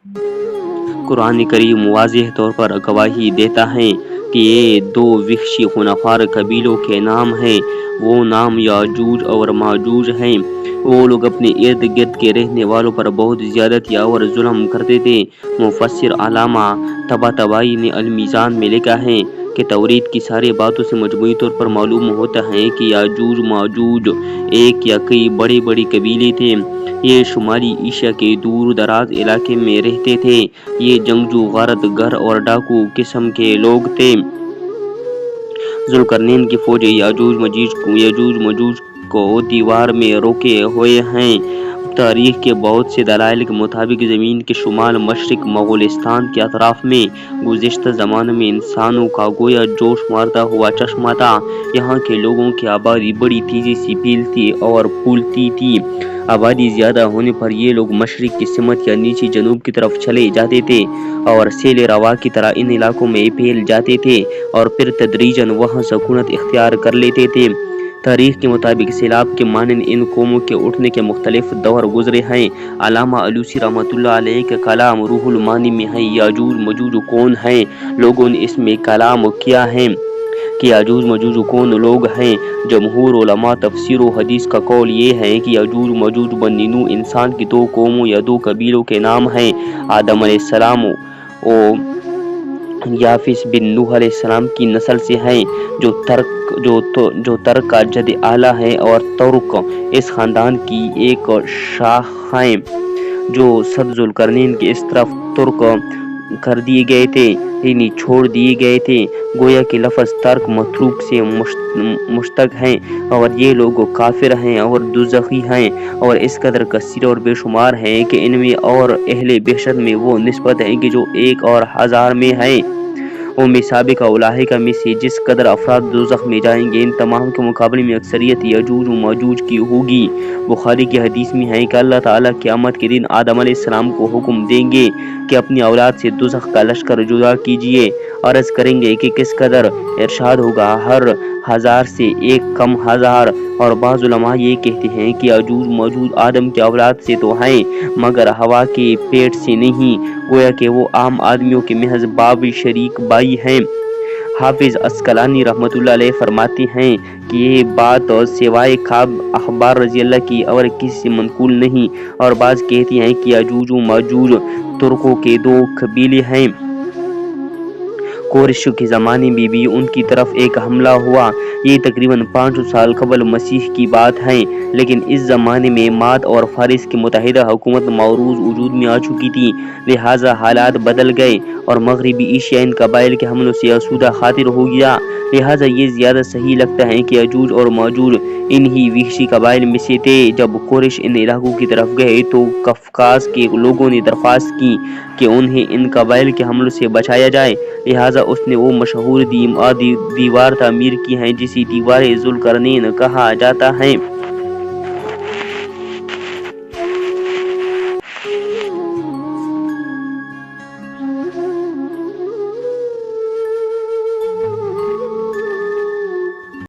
قرآن کریم واضح طور پر گواہی دیتا ہے کہ یہ دو وحشی خونخوار قبیلوں کے نام ہیں۔ وہ نام یاجوج اور ماجوج ہیں۔ وہ لوگ اپنے ارد گرد کے رہنے والوں پر بہت زیادتی اور ظلم کرتے تھے۔ مفسر علامہ طباطبائی نے المیزان میں لکھا ہے کہ توریت کی ساری باتوں سے مجموعی طور پر معلوم ہوتا ہے کہ یاجوج ماجوج ایک یا کئی بڑے بڑے قبیلے تھے۔ یہ شمالی ایشیا کے دور دراز علاقے میں رہتے تھے۔ یہ جنگجو، غارت گر اور ڈاکو قسم کے لوگ تھے۔ ذوالقرنین کی فوج یاجوج ماجوج کو دیوار میں روکے ہوئے ہیں۔ تاریخ کے بہت سے دلائل کے مطابق زمین کے شمال مشرق مغولستان کے اطراف میں گزشتہ زمانے میں انسانوں کا گویا جوش مارتا ہوا چشمہ تھا۔ یہاں کے لوگوں کی آبادی بڑی تیزی سے پھیلتی اور پھولتی تھی۔ آبادی زیادہ ہونے پر یہ لوگ مشرق کی سمت یا نیچے جنوب کی طرف چلے جاتے تھے اور سیل روا کی طرح ان علاقوں میں پھیل جاتے تھے اور پھر تدریجاً وہاں سکونت اختیار کر لیتے تھے۔ تاریخ کے مطابق سیلاب کے مانند ان قوموں کے اٹھنے کے مختلف دور گزرے ہیں۔ علامہ علوسی رحمۃ اللہ علیہ کا کلام روح المعانی میں ہے۔ یاجوج ماجوج کون ہیں؟ لوگوں نے اس میں کلام کیا ہے کہ یاجوج ماجوج کون لوگ ہیں۔ جمہور علماء تفسیر و حدیث کا قول یہ ہے کہ یاجوج ماجوج بنی نوح انسان کی دو قوموں یا دو قبیلوں کے نام ہیں۔ آدم علیہ السلام و یافس بن نوح علیہ السلام کی نسل سے ہیں جو ترک کا جد اعلیٰ ہے، اور ترک اس خاندان کی ایک شاخ ہیں جو صد ذوالقرنین کے اس طرف ترک کر دیے گئے تھے، یعنی چھوڑ دیے گئے تھے۔ گویا کہ لفظ ترک متروک سے مشتق ہیں، اور یہ لوگ کافر ہیں اور دوزخی ہیں، اور اس قدر کثیر اور بے شمار ہیں کہ ان میں اور اہل بحشت میں وہ نسبت ہے کہ جو 1 اور 1000 میں ہے۔ میں سابقہ اولئک میں سے جس قدر افراد دوزخ میں جائیں گے، ان تمام کے مقابلے میں اکثریت یاجوج و ماجوج کی ہوگی۔ بخاری کی حدیث میں ہے کہ اللہ تعالیٰ قیامت کے دن آدم علیہ السلام کو حکم دیں گے کہ اپنی اولاد سے دوزخ کا لشکر جدا کیجیے۔ عرض کریں گے کہ کس قدر؟ ارشاد ہوگا ہر 1000 سے 1 کم 1000۔ اور بعض علماء یہ کہتے ہیں کہ یاجوج ماجوج آدم کی اولاد سے تو ہیں مگر ہوا کے پیٹ سے نہیں، گویا کہ وہ عام آدمیوں کے محض باب شریک بھائی ہیں۔ حافظ عسقلانی رحمۃ اللہ علیہ فرماتے ہیں کہ یہ بات سوائے کعب احبار رضی اللہ کی اور کسی سے منقول نہیں، اور بعض کہتے ہیں کہ یاجوج و ماجوج ترکوں کے 2 قبیلے ہیں۔ قریش کے زمانے میں بھی ان کی طرف ایک حملہ ہوا۔ یہ تقریباً 500 سال قبل مسیح کی بات ہے، لیکن اس زمانے میں ماد اور فارس کی متحدہ حکومت معروض وجود میں آ چکی تھی، لہٰذا حالات بدل گئے اور مغربی ایشیا ان قبائل کے حملوں سے آسودہ خاطر ہو گیا۔ لہٰذا یہ زیادہ صحیح لگتا ہے کہ یاجوج اور ماجوج انہی وحشی قبائل میں سے تھے۔ جب قریش ان علاقوں کی طرف گئے تو قفقاز کے لوگوں نے درخواست کی کہ انہیں ان قبائل کے حملوں سے بچایا جائے، لہٰذا اس نے وہ مشہور دیوار تعمیر کی ہے جسے دیوار ذوالقرنین کہا جاتا ہے۔